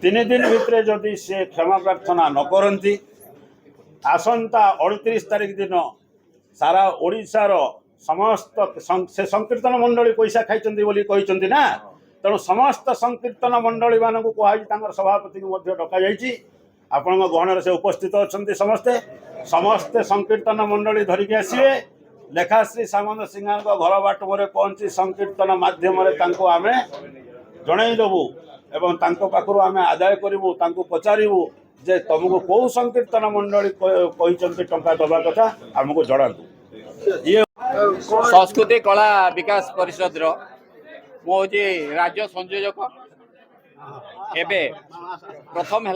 तीन दिन भितर जदि से क्षमा प्रार्थना न करती आसंता 29 तारिख दिन सारा ओडिशार समस्त से संकीर्तन मंडली पैसा खाई ना तेणु समस्त संकीर्तन मंडली मानक कहुई सभापति को डक आपण गहन से उपस्थित अच्छा समस्ते समस्ते संकीर्तन मंडली धरिकी आसवे लेखाश्री सामंत सिंह घर बाटमरे पहुँची संकीर्तन माध्यम आम जनईदेवु एवं पाखु आम आदाय करूँ पचारू जे तुमको कौ संकीर्तन मंडली कहते टंका दबा कथा आमको जनातु ये संस्कृति कला विकास परिषद मो राज्य संयोजक एबे प्रथम है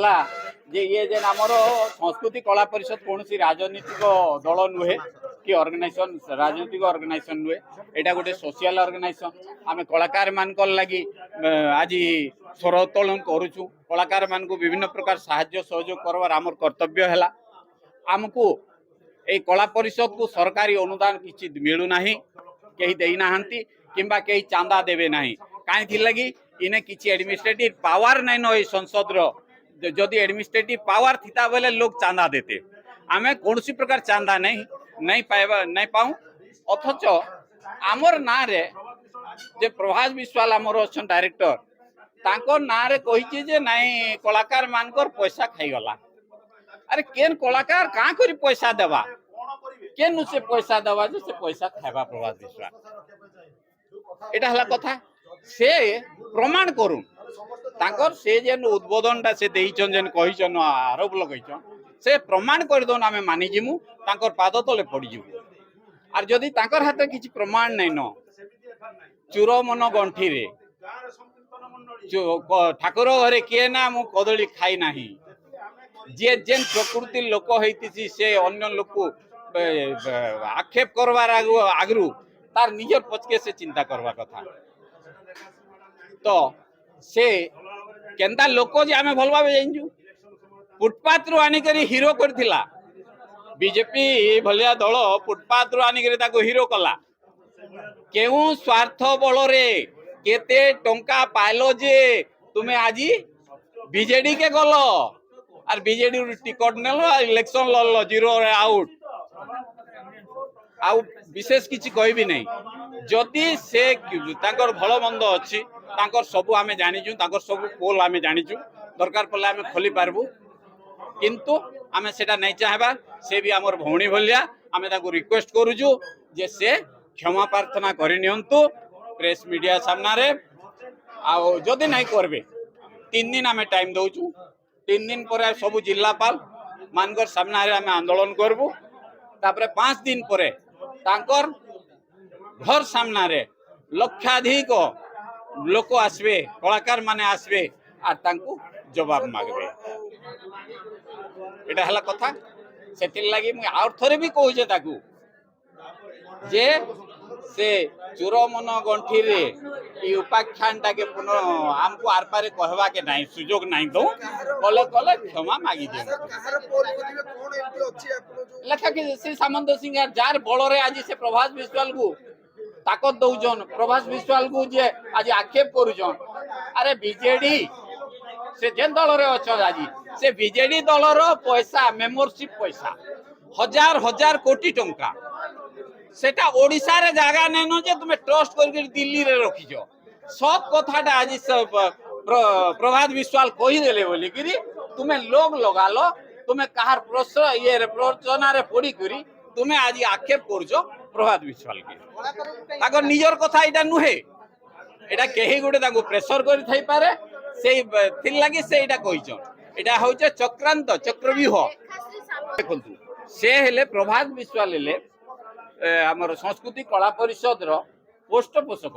जे ये जेन आमर संस्कृति कला परिषद कौन सी राजनीतिक दल नुहे कि ऑर्गेनाइजेशन राजनीतिक ऑर्गेनाइजेशन नुहे एटा गोटे सोशल ऑर्गेनाइजेशन आम कलाकार मान लगी आज स्वर उत्तोलन करुचु कलाकार मान को विभिन्न प्रकार साहाय्य सहयोग करवार आमर कर्तव्य है आमको ए कला परिषद को सरकारी अनुदान किसी मिलूना कहीं देना किंबा कहीं चांदा देवे ना कहीं लगी इने किसी एडमिनिस्ट्रेटिव पावर नहीं न संसद जदि एडमिनिस्ट्रेटिव पावर थिता बेले लोग चांदा देते आमे कौन सी प्रकार चांदा नहीं पाइबा नहीं पाऊँ अथच आमर ना रे जे प्रभास विश्वाल आमर अच्छा डायरेक्टर तांको ना रे कही जे नहीं कलाकार मानकर पैसा खाईगला अरे केन कलाकार कहाँ करी पैसा देवा केन से पैसा देवा जे से पैसा खाइबा प्रभास विश्वाल एटा हला कथा से प्रमाण करूँ तांकर से जेन उद्बोधन से देइछन जेन कहिछन आरोप लगैछन से प्रमाण कर दोन आमे मानि जिमु तांकर पाद तले पड़ी जिमु आर जदि तांकर हाथ किछि प्रमाण नै न चूर मन गंठी रे ठाकुर घरे किए ना मु कदली खाई नाही जे जेन प्रकृति लोक होइतिछि से अन्य लोक को आक्षेप करवार आगरू तार निजर पचके से चिंता करवा कथा तो से केंता लोक जे आमे भल भाबे जानिजु फुटपाथ रु आनी करी हीरो करथिला बीजेपी भलिया दल फुटपाथ रु आनी करी ताको हीरो कला केहू स्वार्थ बल रे केते टंका पाइलो जे तुमे आजी बीजेडी के गलो और बीजेडी टिकट नेलो इलेक्शन लड़लो जीरो आउट आउ विशेष किछि कहबी नहीं जदि से तांकर भल मंद अछि तांकर सब आमे जानिजु तांकर सब पोल आमे जानिजु दरकार पड़े आमे खोली पारबू किंतु आमे सेटा नहीं चाहबा से भी आमर भौणी भलिया आमे ताको रिक्वेस्ट करूजु जे से क्षमा प्रार्थना करि नियंतु प्रेस मीडिया सामना रे आ जदि नहीं करबे 3 दिन आमे टाइम दउचु 3 दिन पर सब जिलापाल मानकर सामना रे आमे आंदोलन करबू तापरे 5 दिन पर तांकर घर सामना रे लक्षाधिक लोक आसबे कलाकार माने आसबे आर तांको जवाब मागबे एटा हला कथा सेतिल लागि मु आउर थरे भी कहू जे ताकू जे से चूर मन गंठी रे ई उपाख्यानटा के पुनः हमको आर पारे कहवा के नहीं सुजोग नहीं दो कले कले क्षमा मागी दे लेखा कि श्री सामंत सिंह जार बल रे आज से प्रभास विश्वाल को ताकत दौजन प्रभास विश्वाल को जे आज आक्षेप करूजन अरे बीजेडी से जेन दल रे अच्छा आज से बीजेडी दल रो पैसा मेंबरशिप पैसा हजार हजार कोटी टंका सेटा ओडिसा रे जागा नै न जे तुमे ट्रस्ट करके दिल्ली रे रखिजो सब कथाटा आज प्रभात विश्वाल कहि देले बोली कि तुमे लोग लगा लो तुमे कहार प्रश्न ये रे प्रचना रे पड़ी करी तुमे आज आक्षेप करजो प्रभात विश्वाल के ताको निजर कथा इटा नुहे एटा केही गुटे ताको प्रेशर करि थाई पारे सेई थिल लागि से एटा कहिजो एटा होचे चक्रांत चक्रव्यूह देखंतु से हेले प्रभात विश्वाल हेले आमर संस्कृति कला परिषद रो पोस्ट पोषक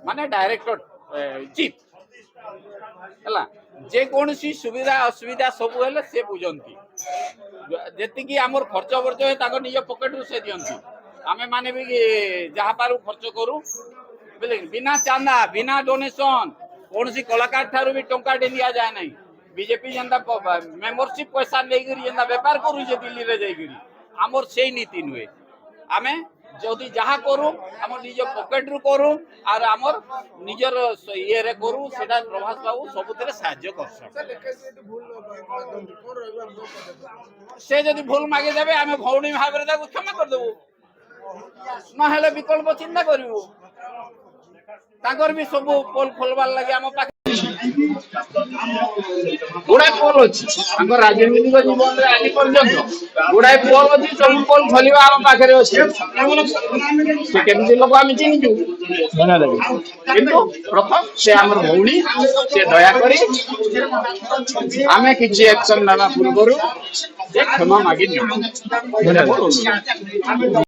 माने डायरेक्टर चीफ हला जे कोनसी सुविधा असुविधा सब हेले से बुझंती जेति की आमर खर्च वर्च है ताको निज पॉकेट रु से दियंती आमे माने भी जहा पारू खर्च करू बोले बिना चांदा बिना डोनेशन कोनसी कलाकार ठारू भी टंका दे दिया जाय नहीं बीजेपी जनता मेंबरशिप पैसा ले गरी जनता व्यापार करू जे दिल्ली रे जाई गरी आमर सेही नीति नुए आमे যদি যাহা করু আমার নিজ পকেট রু করু আর আমার নিজের ইয়ে করু সেটা প্রভাস বাবু সবুথে সাহায্য করছেন সে যদি ভুল মাগি দেবে আমি ভৌণী ভাবে তাকে ক্ষমা କରିଦେବୁ নহলে বিকল্প চিন্তা করিবু তাଙ୍କର ବି ସବୁ ପୋଲ ଖୋଲବାର ଲାଗି ଆମ ପାଖରେ ଗୁଡାଏ ପୋଲ ଅଛି ତାଙ୍କ ରାଜନୈତିକ ଜୀବନରେ ଆଜି ପର୍ଯ୍ୟନ୍ତ ଗୁଡାଏ ପୋଲ ଅଛି ସବୁ ପୋଲ ଖୋଲିବା ଆମ ପାଖରେ ଅଛି ସେ କେମିତି ଲୋକ ଆମେ ଚିହ୍ନିଛୁ କିନ୍ତୁ ପ୍ରଥମ ସେ ଆମର ଭଉଣୀ ସେ ଦୟାକରି ଆମେ କିଛି ଆକ୍ସନ ନେବା ପୂର୍ବରୁ ସେ କ୍ଷମା ମାଗି ନିଅନ୍ତୁ